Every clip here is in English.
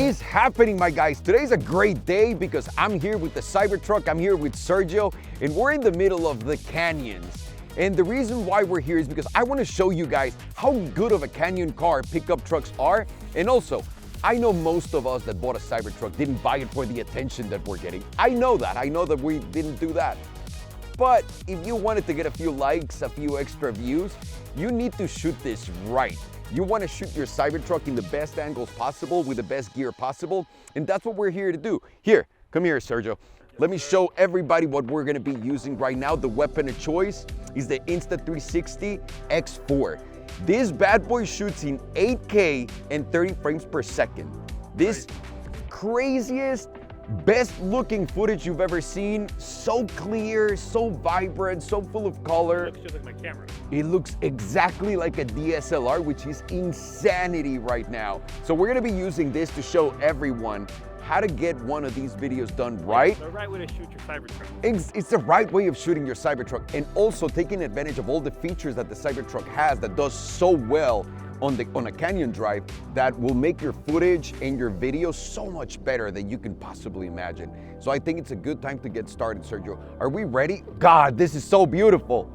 is happening, my guys? Today's a great day because I'm here with the Cybertruck. I'm here with Sergio, and we're in the middle of the canyons. And the reason why we're here is because I want to show you guys how good of a canyon car pickup trucks are. And also, I know most of us that bought a Cybertruck didn't buy it for the attention that we're getting. I know that we didn't do that. But if you wanted to get a few likes, a few extra views, you need to shoot this right. You want to shoot your Cybertruck in the best angles possible with the best gear possible, and that's what we're here to do. Here, come here, Sergio. Let me show everybody what we're going to be using right now. The weapon of choice is the Insta360 X4. This bad boy shoots in 8K and 30 frames per second. This craziest, best looking footage you've ever seen. So clear, so vibrant, so full of color. It looks just like my camera. It looks exactly like a DSLR, which is insanity right now. So we're gonna be using this to show everyone how to get one of these videos done right. It's the right way to shoot your Cybertruck. It's the right way of shooting your Cybertruck, and also taking advantage of all the features that the Cybertruck has that does so well on a canyon drive that will make your footage and your video so much better than you can possibly imagine. So I think it's a good time to get started, Sergio. Are we ready? God, this is so beautiful.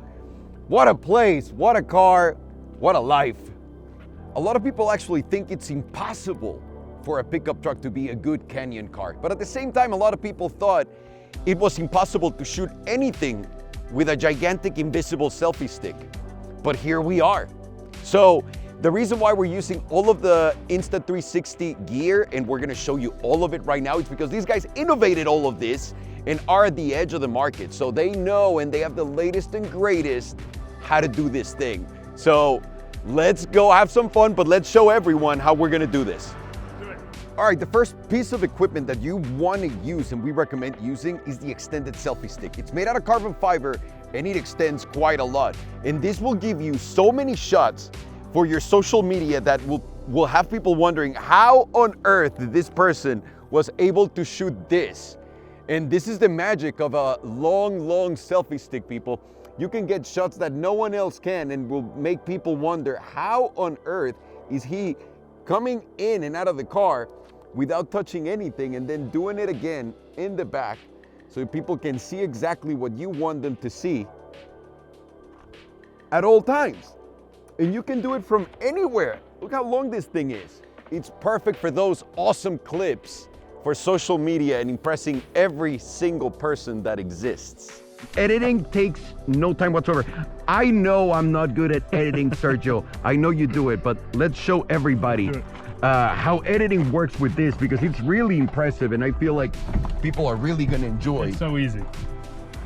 What a place, what a car, what a life. A lot of people actually think it's impossible for a pickup truck to be a good canyon car. But at the same time, a lot of people thought it was impossible to shoot anything with a gigantic invisible selfie stick. But here we are. So the reason why we're using all of the Insta360 gear, and we're gonna show you all of it right now, is because these guys innovated all of this and are at the edge of the market. So they know, and they have the latest and greatest how to do this thing. So let's go have some fun, but let's show everyone how we're gonna do this. All right, the first piece of equipment that you want to use and we recommend using is the extended selfie stick. It's made out of carbon fiber and it extends quite a lot. And this will give you so many shots for your social media that will have people wondering how on earth this person was able to shoot this. And this is the magic of a long selfie stick, people. You can get shots that no one else can and will make people wonder how on earth is he coming in and out of the car without touching anything and then doing it again in the back so people can see exactly what you want them to see at all times. And you can do it from anywhere. Look how long this thing is. It's perfect for those awesome clips for social media and impressing every single person that exists. Editing takes no time whatsoever. I know I'm not good at editing, Sergio. I know you do it, but let's show everybody how editing works with this, because it's really impressive and I feel like people are really gonna enjoy. It's so easy.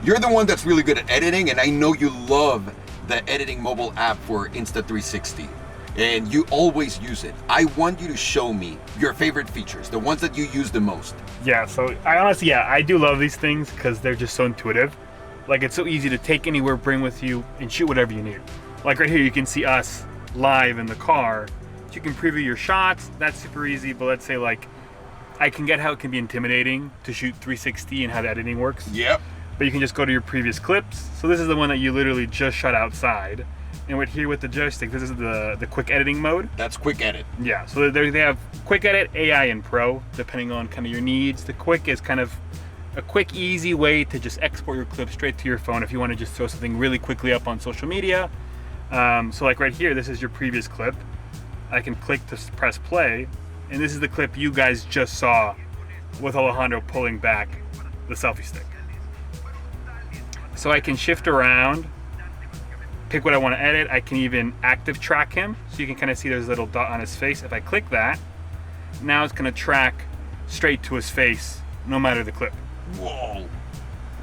You're the one that's really good at editing, and I know you love the editing mobile app for Insta360, and you always use it. I want you to show me your favorite features, the ones that you use the most. Yeah, so I honestly, I do love these things because they're just so intuitive. Like, it's so easy to take anywhere, bring with you, and shoot whatever you need. Like right here, you can see us live in the car. You can preview your shots, that's super easy, but let's say like, I can get how it can be intimidating to shoot 360 and how the editing works. Yep. But you can just go to your previous clips. So this is the one that you literally just shot outside. And with here with the joystick, this is the quick editing mode. That's quick edit. Yeah, so they have quick edit, AI, and pro, depending on kind of your needs. The quick is kind of a quick, easy way to just export your clip straight to your phone if you want to just throw something really quickly up on social media. So like right here, this is your previous clip. I can click to press play, and this is the clip you guys just saw with Alejandro pulling back the selfie stick. So I can shift around, pick what I want to edit. I can even active track him, so you can kind of see there's a little dot on his face. If I click that, now it's going to track straight to his face, no matter the clip. Whoa.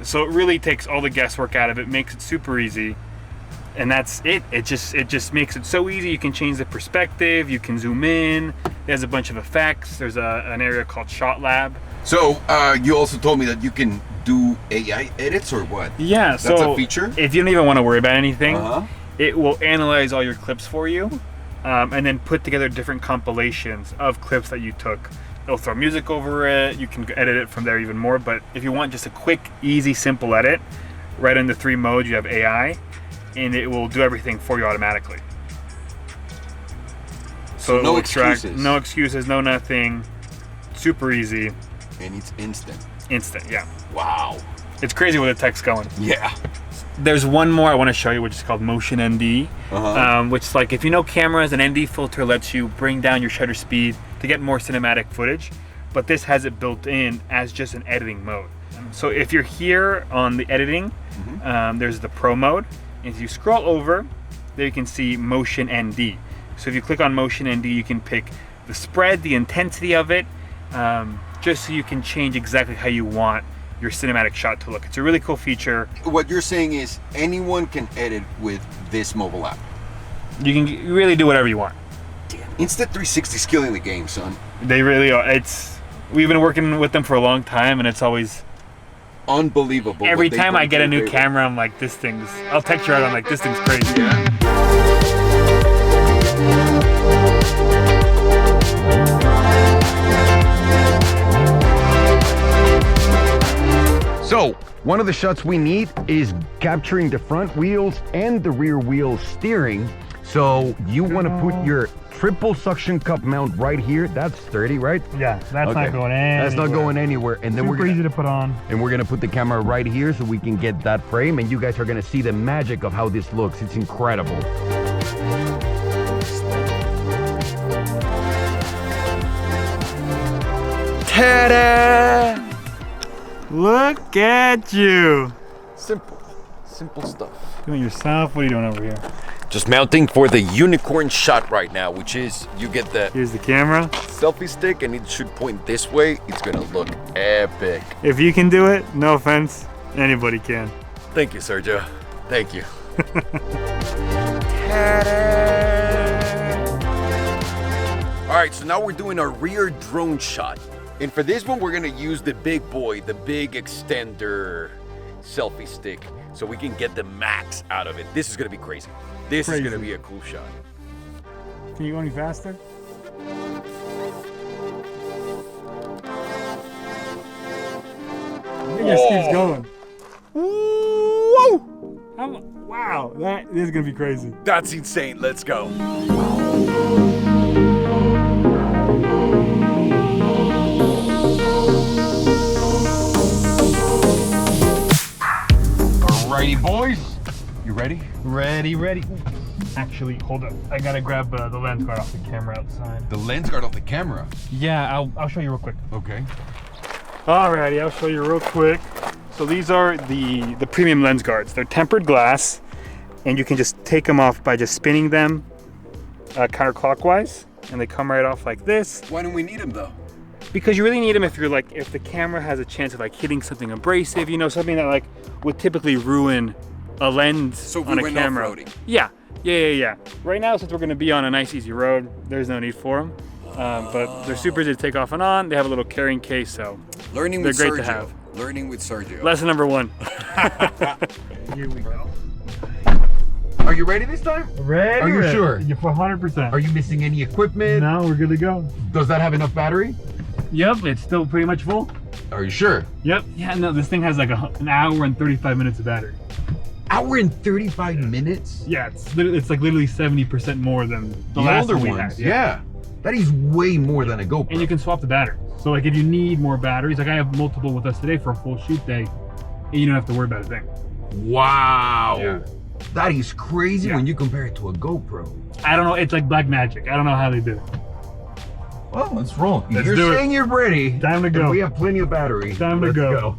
So it really takes all the guesswork out of it, makes it super easy. And that's it. It just makes it so easy. You can change the perspective, you can zoom in. There's a bunch of effects. There's an area called Shot Lab. So you also told me that you can do AI edits or what? Yeah, that's so a feature? If you don't even want to worry about anything, it will analyze all your clips for you and then put together different compilations of clips that you took. It'll throw music over it. You can edit it from there even more. But if you want just a quick, easy, simple edit, right in the 3 modes, you have AI. And it will do everything for you automatically. So no excuses. No excuses, no nothing. super easy. And it's instant. Instant, yeah. Wow. It's crazy where the tech's going. Yeah. There's one more I want to show you, which is called Motion ND, which is like, if you know cameras, an ND filter lets you bring down your shutter speed to get more cinematic footage, but this has it built in as just an editing mode. So if you're here on the editing, there's the Pro mode. And if you scroll over, there you can see Motion ND. So if you click on Motion ND, you can pick the spread, the intensity of it, just so you can change exactly how you want your cinematic shot to look. It's a really cool feature. What you're saying is anyone can edit with this mobile app. You can really do whatever you want. Damn, Insta360's killing the game, son. They really are. We've been working with them for a long time, and it's always unbelievable. Every time I get a new camera, I'm like, I'll text you out, I'm like, this thing's crazy. Yeah. So, one of the shots we need is capturing the front wheels and the rear wheel steering. So, you want to put your triple suction cup mount right here. That's sturdy, right? Yeah, that's not going anywhere. That's not going anywhere. And then super easy to put on. And we're gonna put the camera right here so we can get that frame, and you guys are gonna see the magic of how this looks. It's incredible. Ta-da! Look at you. Simple stuff. Doing yourself? What are you doing over here? Just mounting for the unicorn shot right now, which is, you get the Here's the camera. selfie stick and it should point this way. It's gonna look epic. If you can do it, no offense, anybody can. Thank you, Sergio. Thank you. All right, so now we're doing our rear drone shot. And for this one, we're gonna use the big boy, the big extender selfie stick, so we can get the max out of it. This is gonna be crazy. This is gonna be a cool shot. Can you go any faster? It just keeps going. Whoa! Wow, this is gonna be crazy. That's insane. Let's go. Alrighty, boys. You ready? Ready. Actually, hold up. I gotta grab the lens guard off the camera outside. The lens guard off the camera? Yeah, I'll show you real quick. Okay. Alrighty, I'll show you real quick. So these are the premium lens guards. They're tempered glass, and you can just take them off by just spinning them counterclockwise, and they come right off like this. Why don't we need them though? Because you really need them if the camera has a chance of like hitting something abrasive, you know, something that like would typically ruin a lens on a camera. Off-roading. Yeah. Right now, since we're gonna be on a nice easy road, there's no need for them. But they're super easy to take off and on. They have a little carrying case, so they're great to have. Learning with Sergio. Lesson number 1. Here we go. Are you ready this time? Ready? Are you sure? You're 100%. Are you missing any equipment? No, we're good to go. Does that have enough battery? Yep, it's still pretty much full. Are you sure? Yep. Yeah, no, this thing has like an hour and 35 minutes of battery. Hour and 35 minutes? Yeah, it's like literally 70% more than the last older one we ones. had. Yeah. That is way more than a GoPro. And you can swap the battery. So like if you need more batteries, like I have multiple with us today for a full shoot day, and you don't have to worry about a thing. Wow. Yeah. That is crazy when you compare it to a GoPro. I don't know, it's like black magic. I don't know how they do it. Well, let's roll. Let's You're do it. saying you're ready. Time to go. We have plenty of battery. Time to go.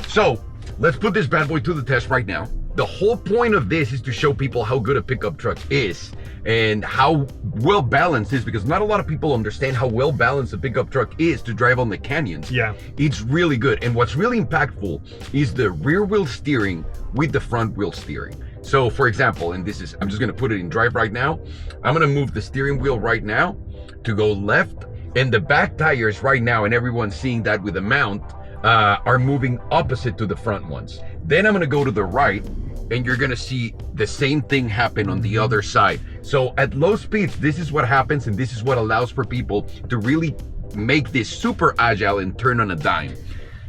So, let's put this bad boy to the test right now. The whole point of this is to show people how good a pickup truck is and how well balanced it is, because not a lot of people understand how well balanced a pickup truck is to drive on the canyons. Yeah. It's really good. And what's really impactful is the rear wheel steering with the front wheel steering. So for example, and this is, I'm just gonna put it in drive right now. I'm gonna move the steering wheel right now to go left, and the back tires right now, and everyone's seeing that with the mount, are moving opposite to the front ones. Then I'm gonna go to the right, and you're gonna see the same thing happen on the other side. So at low speeds, this is what happens, and this is what allows for people to really make this super agile and turn on a dime.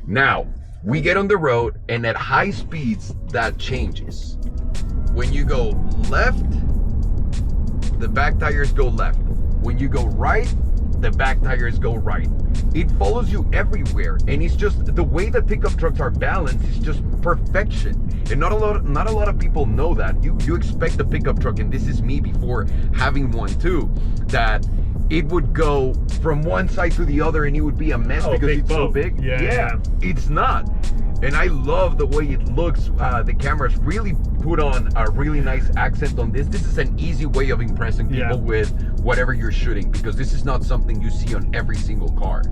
Now, we get on the road, and at high speeds, that changes. When you go left, the back tires go left. When you go right, the back tires go right. It follows you everywhere, and it's just the way the pickup trucks are balanced is just perfection. And not a lot of people know that. You expect the pickup truck, and this is me before having one too, that it would go from one side to the other and it would be a mess because it's so big. Yeah. It's not. And I love the way it looks. The cameras really put on a really nice accent on this. This is an easy way of impressing people with whatever you're shooting, because this is not something you see on every single car.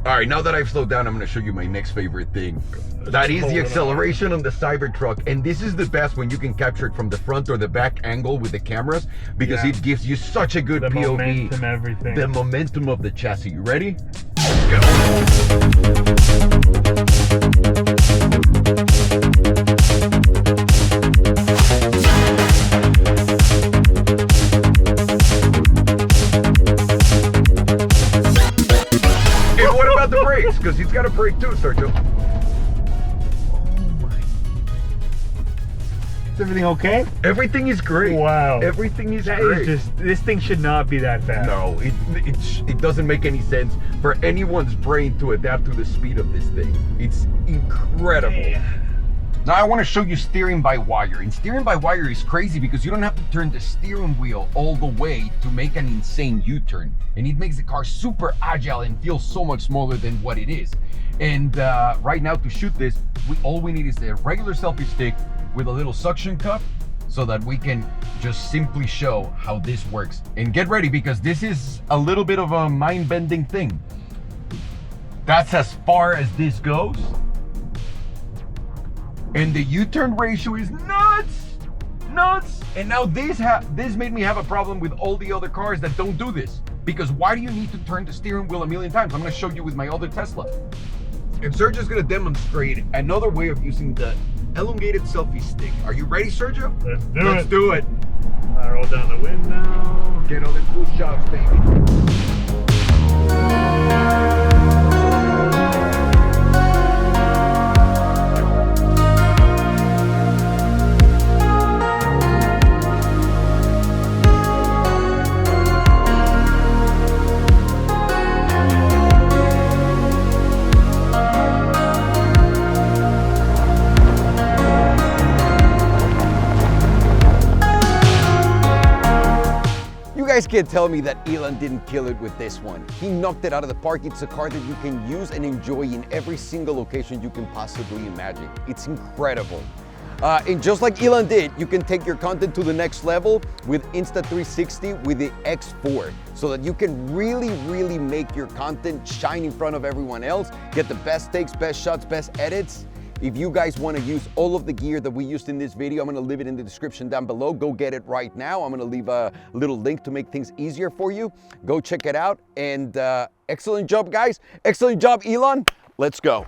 All right, now that I've slowed down, I'm gonna show you my next favorite thing. That is the acceleration on the Cybertruck. And this is the best when you can capture it from the front or the back angle with the cameras, because it gives you such a good POV. Momentum, everything. The momentum of the chassis. You ready? Let's go. And what about the brakes? Because he's got a brake too, Sergio. Is everything okay? Everything is great. Wow. Everything is great. This thing should not be that fast. No, it doesn't make any sense for anyone's brain to adapt to the speed of this thing. It's incredible. Man. Now I want to show you steering by wire. And steering by wire is crazy because you don't have to turn the steering wheel all the way to make an insane U-turn. And it makes the car super agile and feels so much smaller than what it is. And right now to shoot this, all we need is a regular selfie stick with a little suction cup so that we can just simply show how this works. And get ready, because this is a little bit of a mind-bending thing. That's as far as this goes. And the U-turn ratio is nuts. And now this made me have a problem with all the other cars that don't do this. Because why do you need to turn the steering wheel a million times? I'm gonna show you with my other Tesla. And Sergio's gonna demonstrate another way of using the elongated selfie stick. Are you ready, Sergio? Let's do it. I roll down the window. Get all the cool shots, baby. You guys can't tell me that Elon didn't kill it with this one. He knocked it out of the park. It's a car that you can use and enjoy in every single location you can possibly imagine. It's incredible. And just like Elon did, you can take your content to the next level with Insta360 with the X4, so that you can really make your content shine in front of everyone else, get the best takes, best shots, best edits. If you guys want to use all of the gear that we used in this video, I'm going to leave it in the description down below. Go get it right now. I'm going to leave a little link to make things easier for you. Go check it out. And excellent job, guys. Excellent job, Elon. Let's go.